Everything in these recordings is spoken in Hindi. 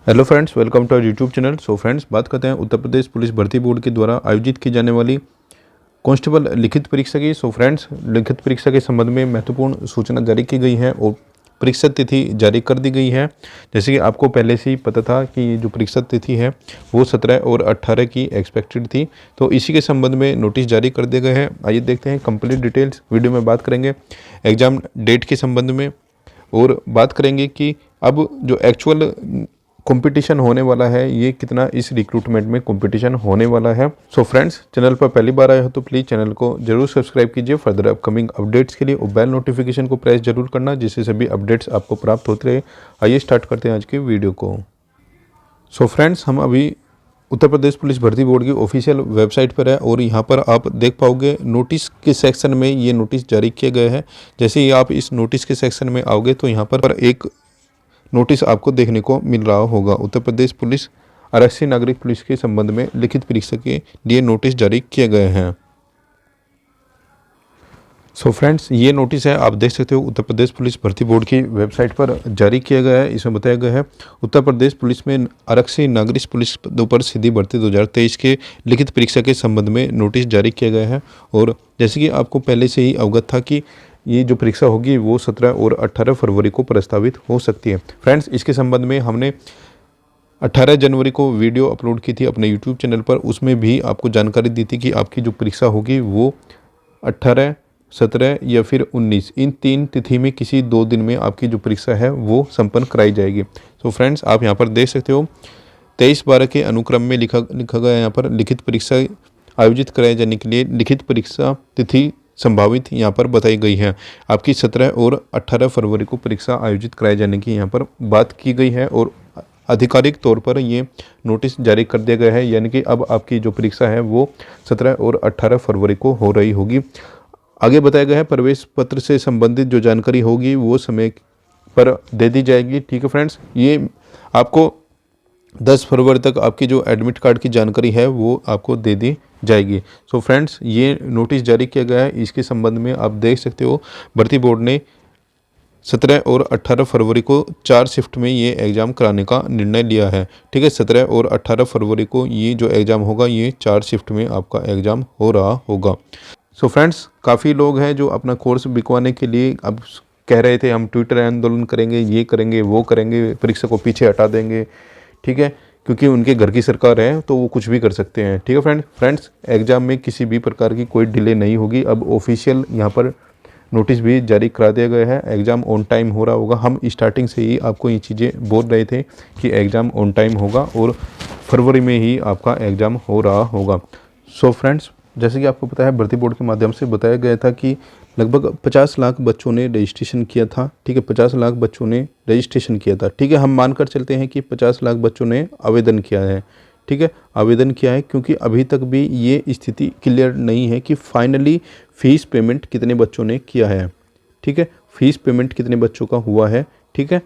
Hello friends, welcome to our YouTube channel. So friends, बात करते हैं उत्तर प्रदेश पुलिस भर्ती बोर्ड के द्वारा आयोजित की जाने वाली कांस्टेबल लिखित परीक्षा की। सो फ्रेंड्स, लिखित परीक्षा के संबंध में महत्वपूर्ण सूचना जारी की गई है और परीक्षा तिथि जारी कर दी गई है। जैसे कि आपको पहले से ही पता था कि ये जो परीक्षा तिथि है वो 17 और 18 की एक्सपेक्टेड थी, तो इसी के संबंध में नोटिस जारी कर दिए गए हैं। आइए देखते हैं कंप्लीट डिटेल्स। वीडियो में बात करेंगे एग्जाम डेट के संबंध में और बात करेंगे कि अब जो एक्चुअल कंपटीशन होने वाला है ये कितना इस रिक्रूटमेंट में कंपटीशन होने वाला है। सो फ्रेंड्स, चैनल पर पहली बार आए हो तो प्लीज़ चैनल को जरूर सब्सक्राइब कीजिए फर्दर अपकमिंग अपडेट्स के लिए और बेल नोटिफिकेशन को प्रेस जरूर करना जिससे सभी अपडेट्स आपको प्राप्त होते रहे। आइए स्टार्ट करते हैं आज की वीडियो को। सो फ्रेंड्स, हम अभी उत्तर प्रदेश पुलिस भर्ती बोर्ड की ऑफिशियल वेबसाइट पर है और यहाँ पर आप देख पाओगे नोटिस के सेक्शन में ये नोटिस जारी किए गए हैं। जैसे ही आप इस नोटिस के सेक्शन में आओगे तो यहाँ पर एक नोटिस आपको देखने को मिल रहा होगा। उत्तर प्रदेश पुलिस आरक्षी नागरिक पुलिस के संबंध में लिखित परीक्षा के लिए नोटिस जारी किए गए हैं। सो फ्रेंड्स, ये नोटिस है, आप देख सकते हो उत्तर प्रदेश पुलिस भर्ती बोर्ड की वेबसाइट पर जारी किया गया है। इसमें बताया गया है उत्तर प्रदेश पुलिस में आरक्षी नागरिक पुलिस पदों पर सीधी भर्ती 2023 के लिखित परीक्षा के संबंध में नोटिस जारी किया गया है। और जैसे कि आपको पहले से ही अवगत था कि ये जो परीक्षा होगी वो 17 और 18 फरवरी को प्रस्तावित हो सकती है। फ्रेंड्स, इसके संबंध में हमने 18 जनवरी को वीडियो अपलोड की थी अपने यूट्यूब चैनल पर। उसमें भी आपको जानकारी दी थी कि आपकी जो परीक्षा होगी वो 18, 17 या फिर 19 इन 3 तिथि में किसी 2 दिन में आपकी जो परीक्षा है वो संपन्न कराई जाएगी। तो फ्रेंड्स, आप यहाँ पर देख सकते हो 23/12 के अनुक्रम में लिखा गया यहाँ पर लिखित परीक्षा आयोजित कराए जाने के लिए लिखित परीक्षा तिथि संभावित यहाँ पर बताई गई है। आपकी 17 और 18 फरवरी को परीक्षा आयोजित कराए जाने की यहाँ पर बात की गई है और आधिकारिक तौर पर ये नोटिस जारी कर दिया गया है। यानी कि अब आपकी जो परीक्षा है वो 17 और 18 फरवरी को हो रही होगी। आगे बताया गया है प्रवेश पत्र से संबंधित जो जानकारी होगी वो समय पर दे दी जाएगी। ठीक है फ्रेंड्स, ये आपको 10 फरवरी तक आपकी जो एडमिट कार्ड की जानकारी है वो आपको दे दी जाएगी। सो फ्रेंड्स, ये नोटिस जारी किया गया है। इसके संबंध में आप देख सकते हो भर्ती बोर्ड ने 17 और 18 फरवरी को 4 शिफ्ट में ये एग्ज़ाम कराने का निर्णय लिया है। ठीक है, 17 और 18 फरवरी को ये जो एग्ज़ाम होगा ये 4 शिफ्ट में आपका एग्ज़ाम हो रहा होगा। सो फ्रेंड्स, काफ़ी लोग हैं जो अपना कोर्स बिकवाने के लिए अब कह रहे थे हम ट्विटर आंदोलन करेंगे, ये करेंगे, वो करेंगे, परीक्षा को पीछे हटा देंगे। ठीक है, क्योंकि उनके घर की सरकार है तो वो कुछ भी कर सकते हैं। ठीक है फ्रेंड्स, एग्ज़ाम में किसी भी प्रकार की कोई डिले नहीं होगी। अब ऑफिशियल यहाँ पर नोटिस भी जारी करा दिया गया है। एग्ज़ाम ऑन टाइम हो रहा होगा। हम स्टार्टिंग से ही आपको ये चीज़ें बोल रहे थे कि एग्ज़ाम ऑन टाइम होगा और फरवरी में ही आपका एग्ज़ाम हो रहा होगा। सो फ्रेंड्स, जैसे कि आपको पता है भर्ती बोर्ड के माध्यम से बताया गया था कि लगभग 50 लाख बच्चों ने रजिस्ट्रेशन किया था। ठीक है, 50 लाख बच्चों ने रजिस्ट्रेशन किया था। ठीक है, हम मानकर चलते हैं कि 50 लाख बच्चों ने आवेदन किया है। ठीक है, आवेदन किया है क्योंकि अभी तक भी ये स्थिति क्लियर नहीं है कि फाइनली फ़ीस पेमेंट कितने बच्चों ने किया है। ठीक है, फ़ीस पेमेंट कितने बच्चों का हुआ है। ठीक है,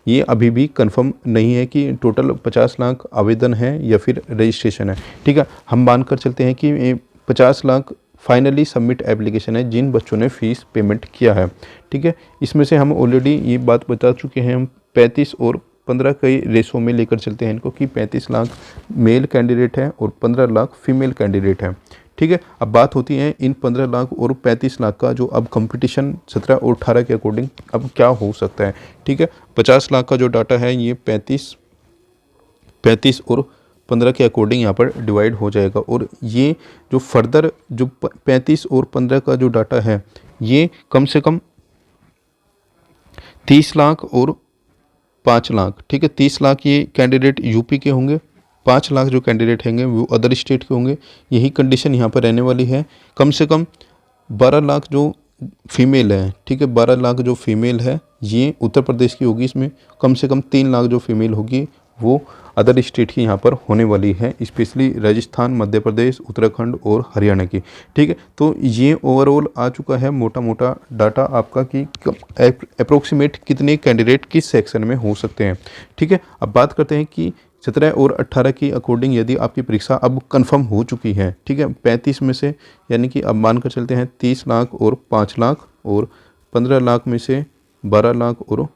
ये अभी भी कंफर्म नहीं है कि टोटल 50 लाख आवेदन है या फिर रजिस्ट्रेशन है। ठीक है, हम मानकर चलते हैं कि 50 लाख फाइनली सबमिट एप्लीकेशन है जिन बच्चों ने फ़ीस पेमेंट किया है। ठीक है, इसमें से हम ऑलरेडी ये बात बता चुके हैं। हम 35 और 15 कई रेशो में लेकर चलते हैं इनको कि 35 लाख मेल कैंडिडेट हैं और 15 लाख फीमेल कैंडिडेट हैं। ठीक है, अब बात होती है इन 15 लाख और 35 लाख का जो अब कंपटीशन 17 और 18 के अकॉर्डिंग अब क्या हो सकता है। ठीक है, 50 लाख का जो डाटा है ये 35 और 15 के अकॉर्डिंग यहाँ पर डिवाइड हो जाएगा और ये जो फर्दर जो 35 और 15 का जो डाटा है ये कम से कम 30 लाख और 5 लाख। ठीक है, 30 लाख ये कैंडिडेट यूपी के होंगे, 5 लाख जो कैंडिडेट होंगे वो अदर स्टेट के होंगे। यही कंडीशन यहाँ पर रहने वाली है। कम से कम 12 लाख जो फीमेल है, ठीक है, 12 लाख जो फीमेल है ये उत्तर प्रदेश की होगी। इसमें कम से कम 3 लाख जो फीमेल होगी वो अदर स्टेट की यहाँ पर होने वाली है, स्पेशली राजस्थान, मध्य प्रदेश, उत्तराखंड और हरियाणा की। ठीक है, तो ये ओवरऑल आ चुका है मोटा मोटा डाटा आपका कि अप्रोक्सीमेट कितने कैंडिडेट किस सेक्शन में हो सकते हैं। ठीक है, अब बात करते हैं कि 17 और 18 की अकॉर्डिंग यदि आपकी परीक्षा अब कंफर्म हो चुकी है। ठीक है, 35 में से यानी कि अब मानकर चलते हैं 30 लाख और 5 लाख और 15 लाख में से 12 लाख और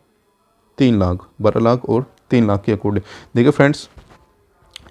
3 लाख, 12 लाख और 3 लाख के अकॉर्डिंग। देखिए फ्रेंड्स,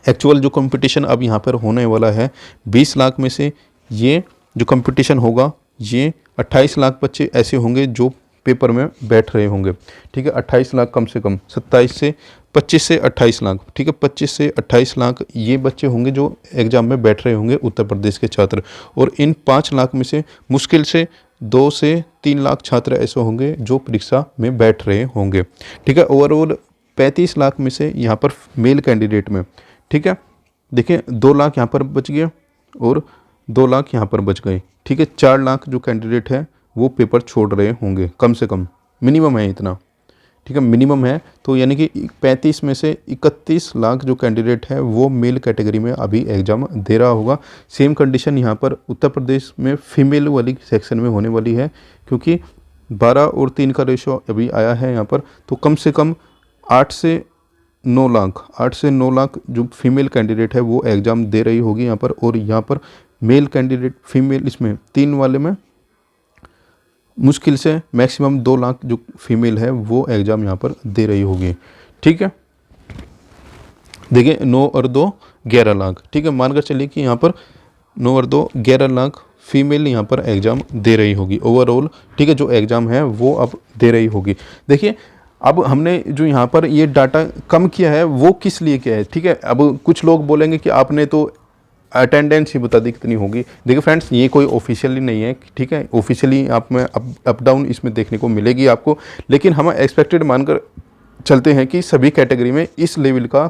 एक्चुअल जो कंपटीशन अब यहाँ पर होने वाला है 20 लाख में से ये जो कंपटीशन होगा ये 28 लाख बच्चे ऐसे होंगे जो पेपर में बैठ रहे होंगे। ठीक है, 28 लाख कम से कम 25 से 28 लाख। ठीक है, 25 से 28 लाख ये बच्चे होंगे जो एग्ज़ाम में बैठ रहे होंगे उत्तर प्रदेश के छात्र। और इन 5 लाख में से मुश्किल से 2 से 3 लाख छात्र ऐसे होंगे जो परीक्षा में बैठ रहे होंगे। ठीक है, ओवरऑल 35 लाख में से यहाँ पर मेल कैंडिडेट में, ठीक है, देखिए 2 लाख यहाँ पर बच गए और 2 लाख यहाँ पर बच गए। ठीक है, 4 लाख जो कैंडिडेट है वो पेपर छोड़ रहे होंगे कम से कम, मिनिमम है इतना। ठीक है, मिनिमम है, तो यानी कि 35 में से 31 लाख जो कैंडिडेट है वो मेल कैटेगरी में अभी एग्ज़ाम दे रहा होगा। सेम कंडीशन यहाँ पर उत्तर प्रदेश में फीमेल वाली सेक्शन में होने वाली है, क्योंकि 12 और 3 का रेशो अभी आया है यहाँ पर। तो कम से कम 8 से 9 लाख जो फीमेल कैंडिडेट है वो एग्ज़ाम दे रही होगी यहाँ पर। और यहाँ पर मेल कैंडिडेट फीमेल इसमें 3 वाले में मुश्किल से मैक्सिमम 2 लाख जो फीमेल है वो एग्ज़ाम यहाँ पर दे रही होगी। ठीक है, देखिए 9 और 2 11 लाख। ठीक है, मानकर चलिए कि यहाँ पर 9 और 2 11 लाख फीमेल यहाँ पर एग्ज़ाम दे रही होगी ओवरऑल। ठीक है, जो एग्ज़ाम है वो अब दे रही होगी। देखिए, अब हमने जो यहाँ पर ये डाटा कम किया है वो किस लिए किया है। ठीक है, अब कुछ लोग बोलेंगे कि आपने तो अटेंडेंस ही बता दी कितनी होगी। देखिए फ्रेंड्स, ये कोई ऑफिशियली नहीं है। ठीक है, ऑफिशियली आप में अप डाउन इसमें देखने को मिलेगी आपको, लेकिन हम एक्सपेक्टेड मानकर चलते हैं कि सभी कैटेगरी में इस लेवल का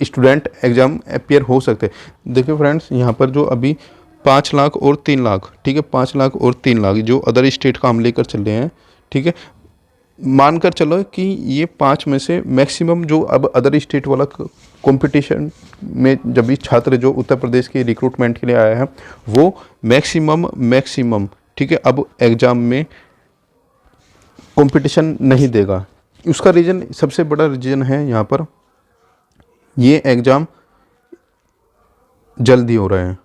स्टूडेंट एग्ज़ाम अपियर हो सकते हैं। देखिए फ्रेंड्स, यहाँ पर जो अभी 5 लाख और 3 लाख, ठीक है, 5 लाख और 3 लाख जो अदर स्टेट का हम लेकर चल रहे हैं। ठीक है, मानकर चलो कि ये 5 में से मैक्सिमम जो अब अदर स्टेट वाला कंपटीशन में जब भी छात्र जो उत्तर प्रदेश के रिक्रूटमेंट के लिए आया है वो मैक्सिमम ठीक है अब एग्ज़ाम में कंपटीशन नहीं देगा। उसका रीज़न, सबसे बड़ा रीज़न है यहाँ पर ये एग्ज़ाम जल्दी हो रहा है।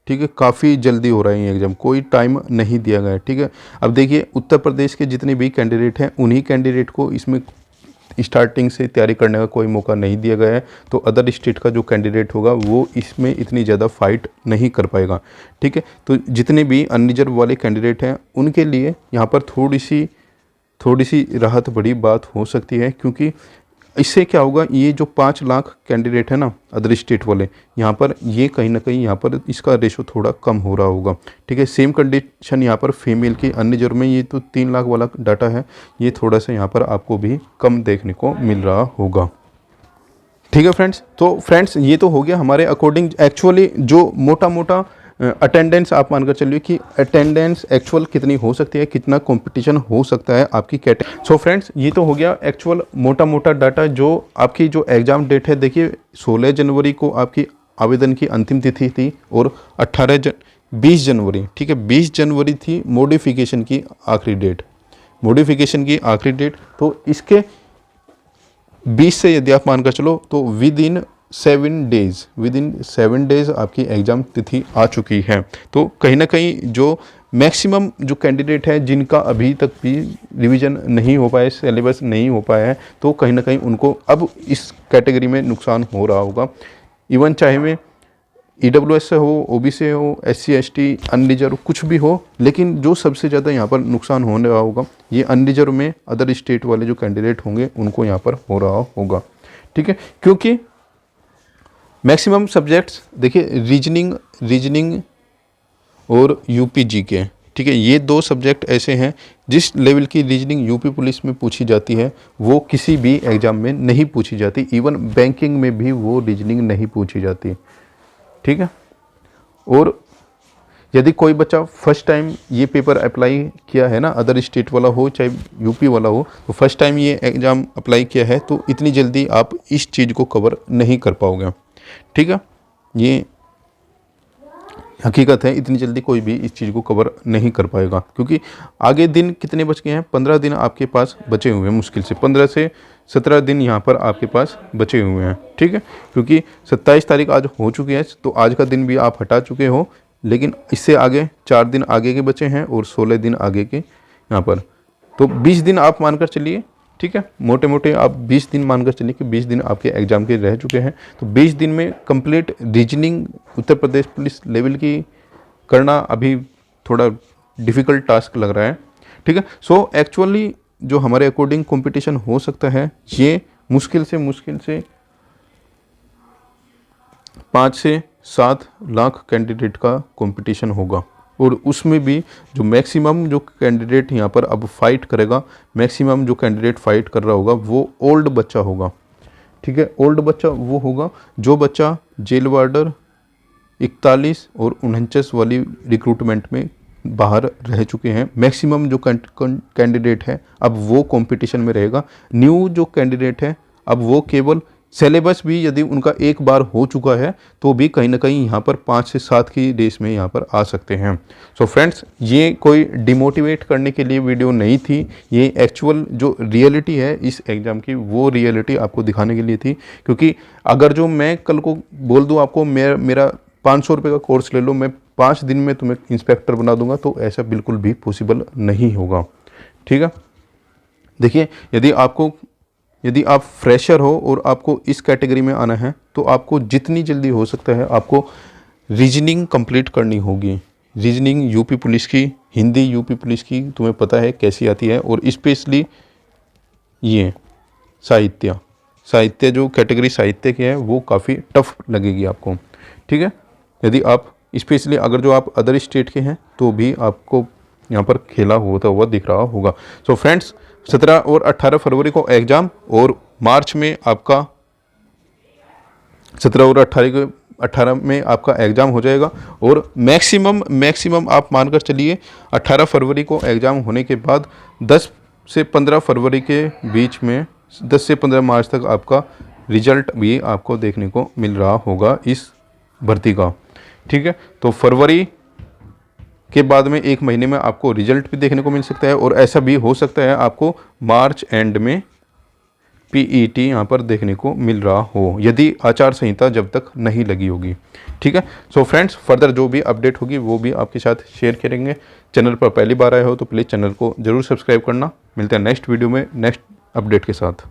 ठीक है, काफ़ी जल्दी हो रहा है ये एग्ज़ाम, कोई टाइम नहीं दिया गया है। ठीक है, अब देखिए उत्तर प्रदेश के जितने भी कैंडिडेट हैं उन्हीं कैंडिडेट को इसमें स्टार्टिंग से तैयारी करने का कोई मौका नहीं दिया गया है। तो अदर स्टेट का जो कैंडिडेट होगा वो इसमें इतनी ज़्यादा फाइट नहीं कर पाएगा। ठीक है, तो जितने भी अनरिजर्व वाले कैंडिडेट हैं उनके लिए यहाँ पर थोड़ी सी राहत बड़ी बात हो सकती है, क्योंकि इससे क्या होगा, ये जो 5 लाख कैंडिडेट है ना अदर स्टेट वाले, यहाँ पर ये कहीं ना कहीं यहाँ पर इसका रेशो थोड़ा कम हो रहा होगा। ठीक है, सेम कंडीशन यहाँ पर फीमेल की अनरिजर्व में ये तो 3 लाख वाला डाटा है, ये थोड़ा सा यहाँ पर आपको भी कम देखने को मिल रहा होगा। ठीक है फ्रेंड्स, तो फ्रेंड्स ये तो हो गया हमारे अकॉर्डिंग एक्चुअली जो मोटा अटेंडेंस आप मानकर चलिए कि अटेंडेंस एक्चुअल कितनी हो सकती है, कितना कंपटीशन हो सकता है आपकी कैटेगरी। सो फ्रेंड्स ये तो हो गया एक्चुअल मोटा डाटा जो आपकी जो एग्ज़ाम डेट है। देखिए 16 जनवरी को आपकी आवेदन की अंतिम तिथि थी और 20 जनवरी, ठीक है 20 जनवरी थी मॉडिफिकेशन की आखिरी डेट। तो इसके 20 से यदि आप मानकर चलो तो विद इन 7 डेज आपकी एग्ज़ाम तिथि आ चुकी है। तो कहीं ना कहीं जो मैक्सिमम जो कैंडिडेट है जिनका अभी तक भी रिवीजन नहीं हो पाया, सिलेबस नहीं हो पाया है, तो कहीं ना कहीं उनको अब इस कैटेगरी में नुकसान हो रहा होगा। इवन चाहे में EWS से हो, OBC से हो, SC ST अनरिजर्व कुछ भी हो, लेकिन जो सबसे ज़्यादा यहाँ पर नुकसान होने रहा होगा ये अनरिजर्व में अदर स्टेट वाले जो कैंडिडेट होंगे उनको यहाँ पर हो रहा होगा। ठीक है, क्योंकि मैक्सिमम सब्जेक्ट्स देखिए रीजनिंग और यूपी जीके, ठीक है, ये 2 सब्जेक्ट ऐसे हैं जिस लेवल की रीजनिंग यूपी पुलिस में पूछी जाती है वो किसी भी एग्ज़ाम में नहीं पूछी जाती। इवन बैंकिंग में भी वो रीजनिंग नहीं पूछी जाती। ठीक है, और यदि कोई बच्चा फर्स्ट टाइम ये पेपर अप्लाई किया है ना, अदर स्टेट वाला हो चाहे यूपी वाला हो, तो फर्स्ट टाइम ये एग्ज़ाम अप्लाई किया है तो इतनी जल्दी आप इस चीज़ को कवर नहीं कर पाओगे। ठीक है, ये हकीकत है, इतनी जल्दी कोई भी इस चीज़ को कवर नहीं कर पाएगा, क्योंकि आगे दिन कितने बच गए हैं, 15 दिन आपके पास बचे हुए हैं, मुश्किल से 15 से 17 दिन यहाँ पर आपके पास बचे हुए हैं। ठीक है, क्योंकि 27 तारीख आज हो चुकी है तो आज का दिन भी आप हटा चुके हो, लेकिन इससे आगे 4 दिन आगे के बचे हैं और 16 दिन आगे के यहाँ पर, तो 20 दिन आप मानकर चलिए ठीक है। मोटे मोटे आप 20 दिन मानकर चलिए कि 20 दिन आपके एग्ज़ाम के रह चुके हैं, तो 20 दिन में complete reasoning Uttar Pradesh police level की करना अभी थोड़ा डिफ़िकल्ट टास्क लग रहा है, ठीक है। सो एक्चुअली जो हमारे अकॉर्डिंग कंपटीशन हो सकता है, ये मुश्किल से 5 से 7 लाख कैंडिडेट का कंपटीशन होगा, और उसमें भी जो मैक्सिमम जो कैंडिडेट यहाँ पर अब फाइट करेगा, मैक्सिमम जो कैंडिडेट फाइट कर रहा होगा वो ओल्ड बच्चा होगा, ठीक है। ओल्ड बच्चा वो होगा जो बच्चा जेल वार्डर 41 और 49 वाली रिक्रूटमेंट में बाहर रह चुके हैं। मैक्सिमम जो कैंडिडेट है अब वो कंपटीशन में रहेगा। न्यू जो कैंडिडेट है अब वो केवल सिलेबस भी यदि उनका एक बार हो चुका है तो भी कहीं ना कहीं यहाँ पर 5 से 7 की रेस में यहाँ पर आ सकते हैं। सो फ्रेंड्स, ये कोई डिमोटिवेट करने के लिए वीडियो नहीं थी, ये एक्चुअल जो रियलिटी है इस एग्ज़ाम की वो रियलिटी आपको दिखाने के लिए थी। क्योंकि अगर जो मैं कल को बोल दूँ आपको मेरा 500 रुपये का कोर्स ले लो, मैं 5 दिन में तुम्हें इंस्पेक्टर बना दूंगा, तो ऐसा बिल्कुल भी पॉसिबल नहीं होगा, ठीक है। देखिए, यदि आप फ्रेशर हो और आपको इस कैटेगरी में आना है तो आपको जितनी जल्दी हो सकता है आपको रीजनिंग कंप्लीट करनी होगी। रीजनिंग यूपी पुलिस की, हिंदी यूपी पुलिस की तुम्हें पता है कैसी आती है, और स्पेशली ये साहित्य जो कैटेगरी साहित्य की है वो काफ़ी टफ लगेगी आपको, ठीक है। यदि आप स्पेशली अगर जो आप अदर स्टेट के हैं तो भी आपको यहाँ पर खेला होता हुआ दिख रहा होगा। सो फ्रेंड्स, 17 और 18 फरवरी को एग्ज़ाम, और मार्च में आपका 17 और 18 में आपका एग्ज़ाम हो जाएगा। और मैक्सिमम आप मानकर चलिए 18 फरवरी को एग्ज़ाम होने के बाद 10 से 15 फरवरी के बीच में 10 से 15 मार्च तक आपका रिजल्ट भी आपको देखने को मिल रहा होगा इस भर्ती का, ठीक है। तो फरवरी के बाद में 1 महीने में आपको रिजल्ट भी देखने को मिल सकता है, और ऐसा भी हो सकता है आपको मार्च एंड में पीईटी यहाँ पर देखने को मिल रहा हो, यदि आचार संहिता जब तक नहीं लगी होगी, ठीक है। सो फ्रेंड्स, फर्दर जो भी अपडेट होगी वो भी आपके साथ शेयर करेंगे। चैनल पर पहली बार आए हो तो प्लीज़ चैनल को ज़रूर सब्सक्राइब करना। मिलते हैं नेक्स्ट वीडियो में नेक्स्ट अपडेट के साथ।